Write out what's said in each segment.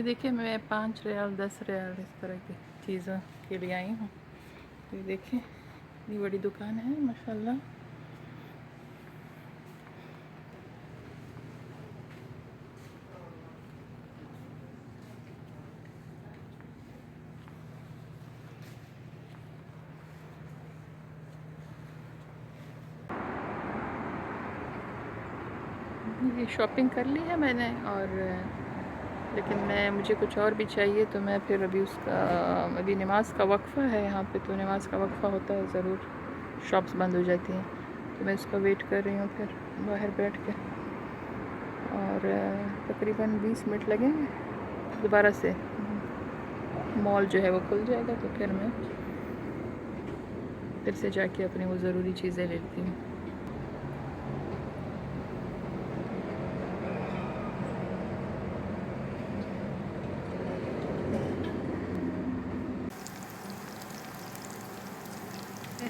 یہ دیکھیں میں 5 ریال 10 ریال اس طرح کی چیزوں کے لیے آئی ہوں. یہ دیکھیں اتنی بڑی دکان ہے ماشاءاللہ. یہ شاپنگ کر لی ہے میں نے، اور لیکن مجھے کچھ اور بھی چاہیے، تو میں پھر ابھی نماز کا وقفہ ہے یہاں پہ، تو نماز کا وقفہ ہوتا ہے ضرور شاپس بند ہو جاتی ہیں، تو میں اس کا ویٹ کر رہی ہوں پھر باہر بیٹھ کے. اور تقریباً 20 منٹ لگیں گے، دوبارہ سے مال جو ہے وہ کھل جائے گا، تو پھر میں پھر سے جا کے اپنی وہ ضروری چیزیں لیتی ہوں.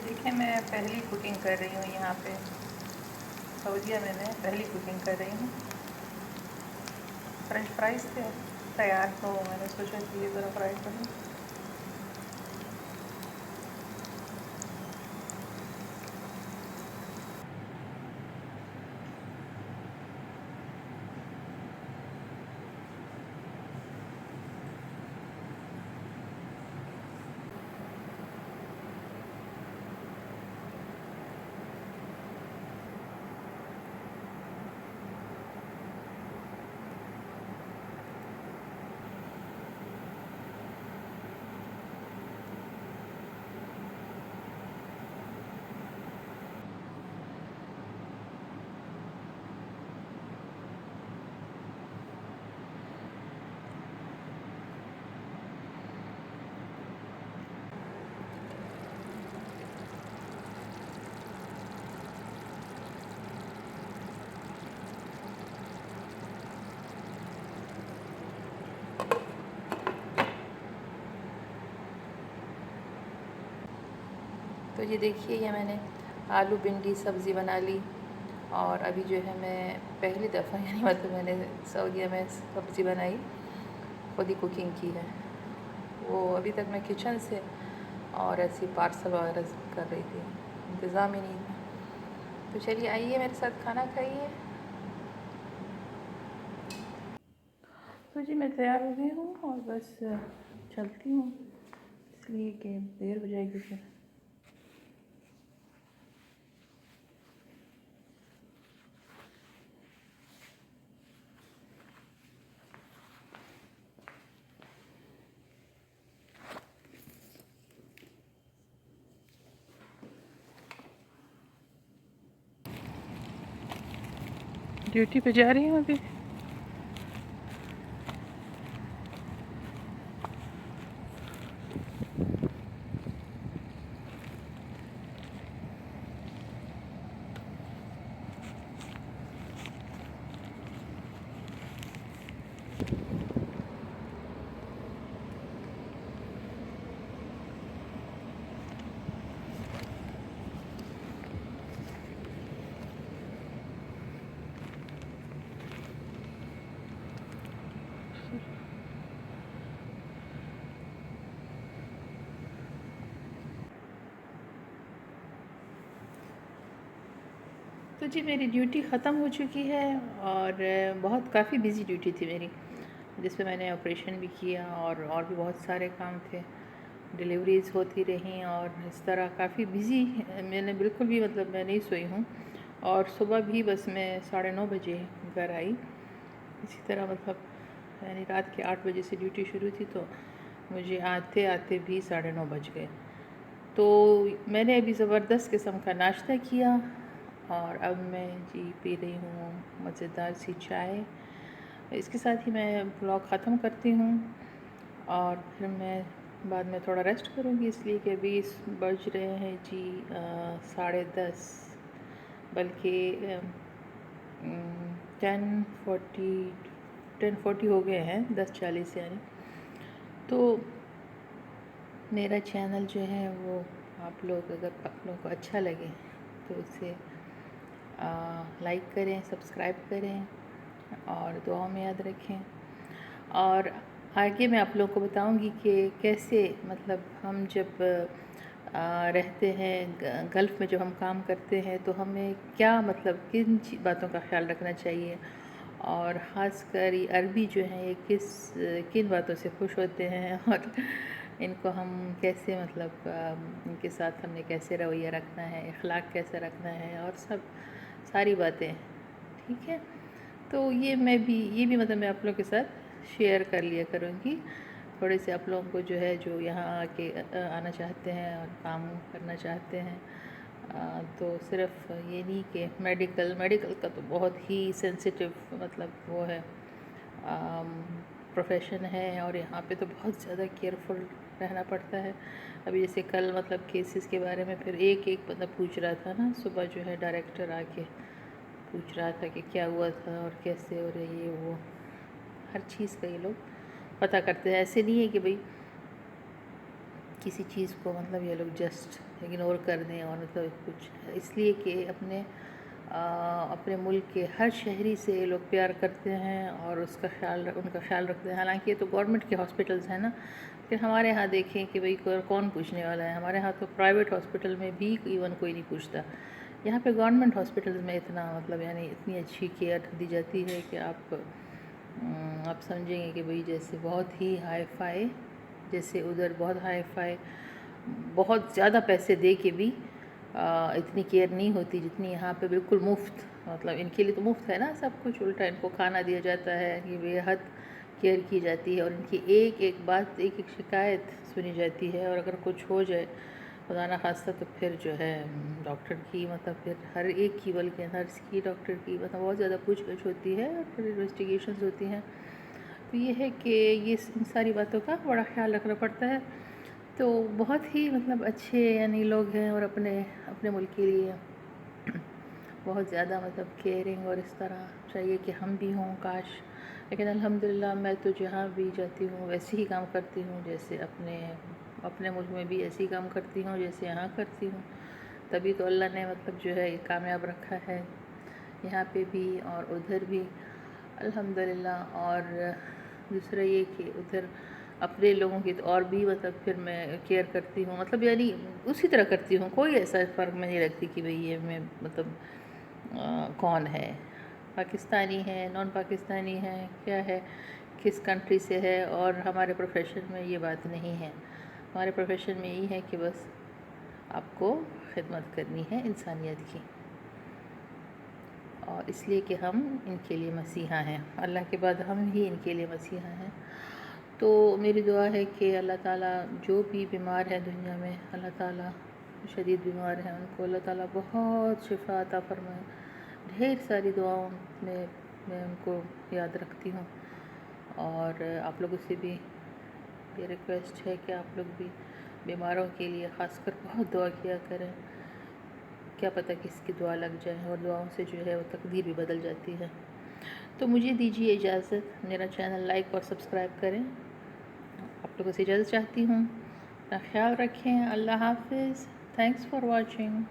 دیکھیں میں پہلی کوکنگ کر رہی ہوں یہاں پہ سعودیہ میں پہلی کوکنگ کر رہی ہوں. فرنچ فرائز تھے تیار، تو میں نے سوچا کہ یہ ذرا فرائی کر لوں. تو یہ دیکھیے یہ میں نے آلو بھنڈی سبزی بنا لی، اور ابھی جو ہے میں پہلی دفعہ یعنی مطلب میں نے سعودیہ میں سبزی بنائی، خود ہی کوکنگ کی ہے. وہ ابھی تک میں کچن سے اور ایسی پارسل وغیرہ کر رہی تھی، انتظام ہی نہیں تھا. تو چلیے آئیے میرے ساتھ کھانا کھائیے. تو جی میں تیار ہو گئی ہوں اور بس چلتی ہوں، اس لیے کہ دیر ہو جائے گی پھر. ڈیوٹی پہ جا رہی ہوں ابھی. تو جی میری ڈیوٹی ختم ہو چکی ہے، اور کافی بزی ڈیوٹی تھی میری، جس پہ میں نے آپریشن بھی کیا اور بھی بہت سارے کام تھے، ڈیلیوریز ہوتی رہیں، اور اس طرح کافی بزی. میں نے بالکل بھی مطلب میں نہیں سوئی ہوں، اور صبح بھی بس میں 9:30 بجے گھر آئی. اسی طرح مطلب یعنی رات کے 8 بجے سے ڈیوٹی شروع تھی، تو مجھے آتے آتے بھی 9:30 بج گئے. تو میں نے ابھی زبردست قسم کا ناشتہ کیا، اور اب میں پی رہی ہوں مزیدار سی چائے. اس کے ساتھ ہی میں بلاگ ختم کرتی ہوں، اور پھر میں بعد میں تھوڑا ریسٹ کروں گی، اس لیے کہ ابھی بج رہے ہیں 10:30، بلکہ 10:40 ہو گئے ہیں، 10:40 یعنی. تو میرا چینل جو ہے وہ اگر آپ لوگوں کو اچھا لگے تو اسے لائک کریں، سبسکرائب کریں، اور دعاؤں میں یاد رکھیں. اور آگے میں آپ لوگوں کو بتاؤں گی کہ کیسے مطلب ہم جب رہتے ہیں گلف میں جب ہم کام کرتے ہیں تو ہمیں کیا مطلب کن باتوں کا خیال رکھنا چاہیے، اور خاص کر یہ عربی جو ہیں یہ کن باتوں سے خوش ہوتے ہیں، اور ان کو ہم کیسے مطلب ان کے ساتھ ہم نے کیسے رویہ رکھنا ہے، اخلاق کیسے رکھنا ہے، اور ساری باتیں، ٹھیک ہے۔ تو یہ بھی مطلب میں آپ لوگوں کے ساتھ شیئر کر لیا کروں گی، تھوڑے سے آپ لوگوں کو جو ہے جو یہاں آ کے آنا چاہتے ہیں اور کام کرنا چاہتے ہیں، تو صرف یہ نہیں کہ میڈیکل کا تو بہت ہی سینسیٹیو مطلب وہ ہے پروفیشن ہے، اور یہاں پہ تو بہت زیادہ کیئرفل رہنا پڑتا ہے۔ ابھی جیسے کل مطلب کیسز کے بارے میں پھر ایک مطلب پوچھ رہا تھا نا، صبح جو ہے ڈائریکٹر آ کے پوچھ رہا تھا کہ کیا ہوا تھا اور کیسے، اور یہ وہ ہر چیز کا یہ لوگ پتہ کرتے ہیں۔ ایسے نہیں ہے کہ بھئی کسی چیز کو مطلب یہ لوگ جسٹ اگنور کر دیں، اور مطلب کچھ اس لیے کہ اپنے ملک کے ہر شہری سے یہ لوگ پیار کرتے ہیں اور ان کا خیال رکھتے ہیں۔ حالانکہ یہ تو گورنمنٹ کے ہاسپٹلز ہیں نا، پھر ہمارے ہاں دیکھیں کہ بھئی کون پوچھنے والا ہے، ہمارے ہاں تو پرائیویٹ ہاسپٹل میں بھی ایون کوئی نہیں پوچھتا۔ یہاں پہ گورنمنٹ ہاسپٹلز میں اتنا مطلب یعنی اتنی اچھی کیئر دی جاتی ہے کہ آپ سمجھیں گے کہ بھئی جیسے بہت ہی ہائی فائی، جیسے ادھر بہت ہائی فائی بہت زیادہ پیسے دے کے بھی اتنی کیئر نہیں ہوتی جتنی یہاں پہ بالکل مفت، مطلب ان کے لیے تو مفت ہے نا سب کچھ، الٹا ان کو کھانا دیا جاتا ہے، یہ بے حد کیئر کی جاتی ہے، اور ان کی ایک بات ایک شکایت سنی جاتی ہے، اور اگر کچھ ہو جائے خدا نخواستہ تو پھر جو ہے ڈاکٹر کی مطلب پھر ہر ایک کی، بلکہ نرس کی، ڈاکٹر کی مطلب بہت زیادہ پوچھ گچھ ہوتی ہے، اور پھر انویسٹیگیشنز ہوتی ہیں۔ تو یہ ہے کہ ان ساری باتوں کا بڑا خیال رکھنا پڑتا ہے۔ تو بہت ہی مطلب اچھے یعنی لوگ ہیں، اور اپنے ملک کے لیے بہت زیادہ مطلب کیئرنگ، اور اس طرح چاہیے کہ ہم بھی ہوں کاش۔ لیکن الحمدللہ میں تو جہاں بھی جاتی ہوں ویسے ہی کام کرتی ہوں، جیسے اپنے ملک میں بھی ایسے ہی کام کرتی ہوں جیسے یہاں کرتی ہوں، تبھی تو اللہ نے مطلب جو ہے یہ کامیاب رکھا ہے یہاں پہ بھی اور ادھر بھی الحمدللہ۔ اور دوسرا یہ کہ ادھر اپنے لوگوں کی تو اور بھی مطلب پھر میں کیئر کرتی ہوں، مطلب یعنی اسی طرح کرتی ہوں، کوئی ایسا فرق میں نہیں رکھتی کہ بھئی یہ میں مطلب کون ہے، پاکستانی ہے، نان پاکستانی ہے، کیا ہے، کس کنٹری سے ہے، اور ہمارے پروفیشن میں یہ بات نہیں ہے۔ ہمارے پروفیشن میں یہی ہے کہ بس آپ کو خدمت کرنی ہے انسانیت کی، اور اس لیے کہ ہم ان کے لیے مسیحا ہیں، اللہ کے بعد ہم ہی ان کے لیے مسیحا ہیں۔ تو میری دعا ہے کہ اللہ تعالیٰ جو بھی بیمار ہے دنیا میں، اللہ تعالیٰ شدید بیمار ہیں ان کو اللہ تعالیٰ بہت شفا عطا فرمائے۔ ڈھیر ساری دعاؤں میں ان کو یاد رکھتی ہوں، اور آپ لوگوں سے بھی یہ ریکویسٹ ہے کہ آپ لوگ بھی بیماروں کے لیے خاص کر بہت دعا کیا کریں، کیا پتہ کس کی دعا لگ جائے، اور دعاؤں سے جو ہے وہ تقدیر بھی بدل جاتی ہے۔ تو مجھے دیجیے اجازت، میرا چینل لائک اور سبسکرائب کریں، آپ لوگوں سے اجازت چاہتی ہوں، اپنا خیال رکھیں، اللہ حافظ، تھینکس فار واچنگ۔